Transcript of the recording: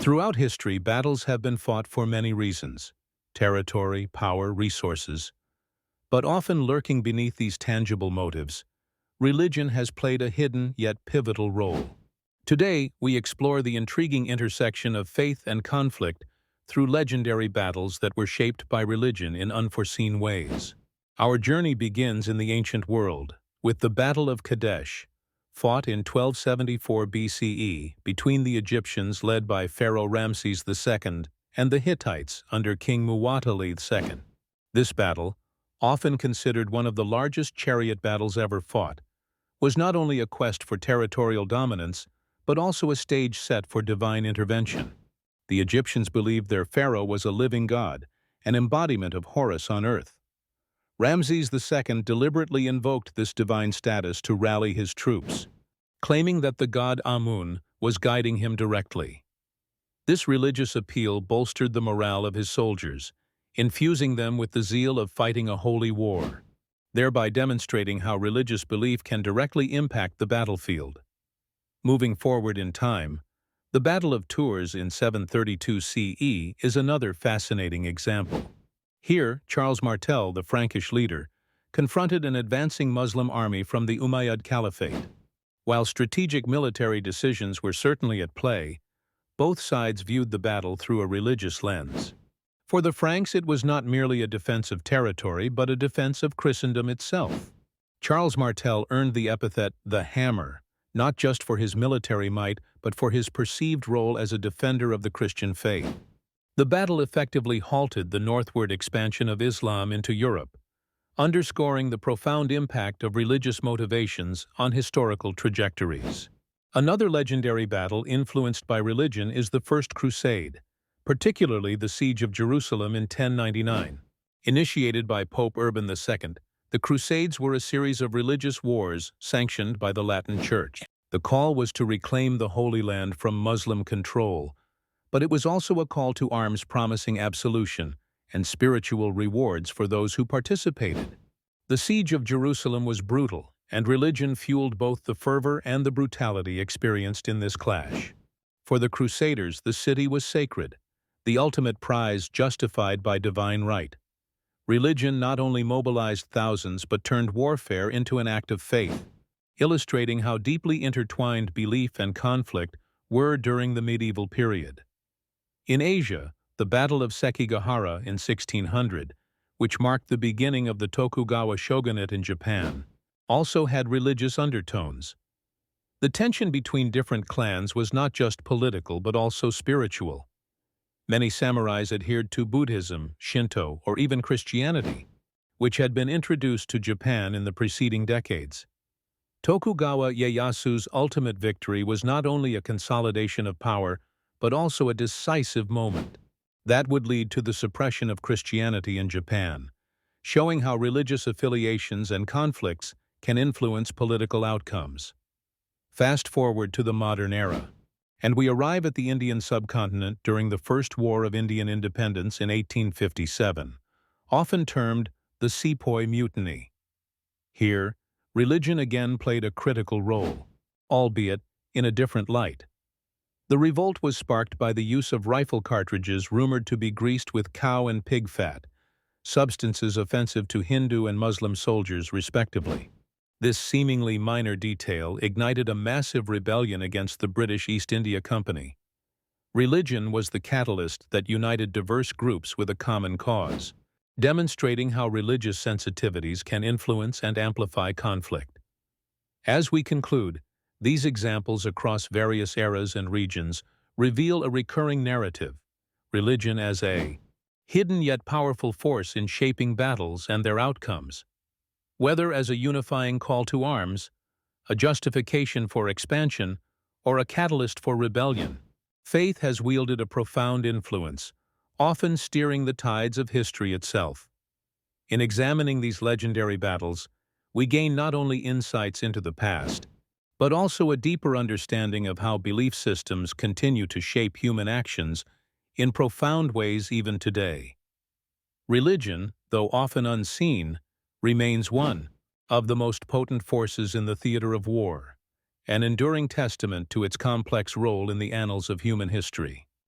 Throughout history, battles have been fought for many reasons: territory, power, resources. But often lurking beneath these tangible motives, religion has played a hidden yet pivotal role. Today, we explore the intriguing intersection of faith and conflict through legendary battles that were shaped by religion in unforeseen ways. Our journey begins in the ancient world, with the Battle of Kadesh, fought in 1274 BCE between the Egyptians led by Pharaoh Ramses II and the Hittites under King Muwatalli II. This battle, often considered one of the largest chariot battles ever fought, was not only a quest for territorial dominance, but also a stage set for divine intervention. The Egyptians believed their pharaoh was a living god, an embodiment of Horus on earth. Ramses II deliberately invoked this divine status to rally his troops, claiming that the god Amun was guiding him directly. This religious appeal bolstered the morale of his soldiers, infusing them with the zeal of fighting a holy war, thereby demonstrating how religious belief can directly impact the battlefield. Moving forward in time, the Battle of Tours in 732 CE is another fascinating example. Here, Charles Martel, the Frankish leader, confronted an advancing Muslim army from the Umayyad Caliphate. While strategic military decisions were certainly at play, both sides viewed the battle through a religious lens. For the Franks, it was not merely a defense of territory, but a defense of Christendom itself. Charles Martel earned the epithet the Hammer, not just for his military might, but for his perceived role as a defender of the Christian faith. The battle effectively halted the northward expansion of Islam into Europe, underscoring the profound impact of religious motivations on historical trajectories. Another legendary battle influenced by religion is the First Crusade, particularly the Siege of Jerusalem in 1099. Initiated by Pope Urban II, the Crusades were a series of religious wars sanctioned by the Latin Church. The call was to reclaim the Holy Land from Muslim control, but it was also a call to arms promising absolution and spiritual rewards for those who participated. The Siege of Jerusalem was brutal, and religion fueled both the fervor and the brutality experienced in this clash. For the Crusaders, the city was sacred, the ultimate prize justified by divine right. Religion not only mobilized thousands but turned warfare into an act of faith, illustrating how deeply intertwined belief and conflict were during the medieval period. In Asia, the Battle of Sekigahara in 1600, which marked the beginning of the Tokugawa shogunate in Japan, also had religious undertones. The tension between different clans was not just political but also spiritual. Many samurais adhered to Buddhism, Shinto, or even Christianity, which had been introduced to Japan in the preceding decades. Tokugawa Ieyasu's ultimate victory was not only a consolidation of power, but also a decisive moment. That would lead to the suppression of Christianity in Japan, showing how religious affiliations and conflicts can influence political outcomes. Fast forward to the modern era, and we arrive at the Indian subcontinent during the First War of Indian Independence in 1857, often termed the Sepoy Mutiny. Here, religion again played a critical role, albeit in a different light. The revolt was sparked by the use of rifle cartridges rumored to be greased with cow and pig fat, substances offensive to Hindu and Muslim soldiers respectively. This seemingly minor detail ignited a massive rebellion against the British East India Company. Religion was the catalyst that united diverse groups with a common cause, demonstrating how religious sensitivities can influence and amplify conflict. As we conclude, these examples across various eras and regions reveal a recurring narrative: religion as a hidden yet powerful force in shaping battles and their outcomes. Whether as a unifying call to arms, a justification for expansion, or a catalyst for rebellion, faith has wielded a profound influence, often steering the tides of history itself. In examining these legendary battles, we gain not only insights into the past, but also a deeper understanding of how belief systems continue to shape human actions in profound ways even today. Religion, though often unseen, remains one of the most potent forces in the theater of war, an enduring testament to its complex role in the annals of human history.